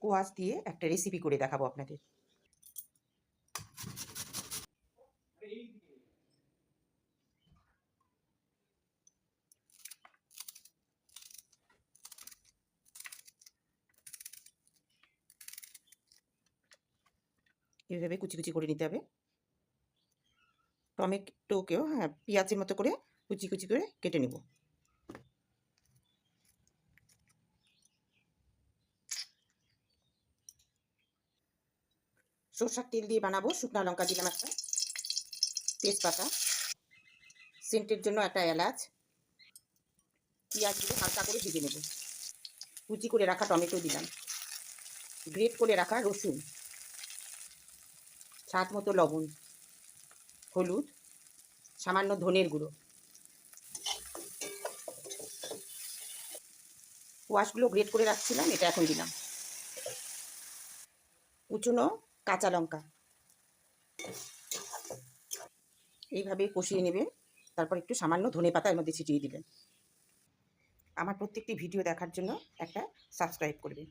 Quash দিয়ে একটা recipe করে দেখাবো আপনাদের। এইভাবে কুচি কুচি করে নিতে হবে। টমেটোকেও পেঁয়াজের মতো করে কুচি কুচি করে কেটে নেব। সরষার তেল দিয়ে বানাবো। শুকনো লঙ্কা দিলাম একটা, তেজপাতা, সেন্টের জন্য একটা এলাচ, পেঁয়াজগুলো হালকা করে ভেজে নেব। কুচি করে রাখা টমেটো দিলাম, গ্রেট করে রাখা রসুন, স্বাদ মতো লবণ, হলুদ, সামান্য ধনের গুঁড়ো। কোয়াশগুলো গ্রেট করে রাখছিলাম, এটা এখন দিলাম। কুচনো কাঁচা লঙ্কা এইভাবে কষিয়ে নেবেন। তারপর একটু সামান্য ধনেপাতা এর মধ্যে ছিটিয়ে দিবেন। আমার প্রত্যেকটি ভিডিও দেখার জন্য একটা সাবস্ক্রাইব করবেন।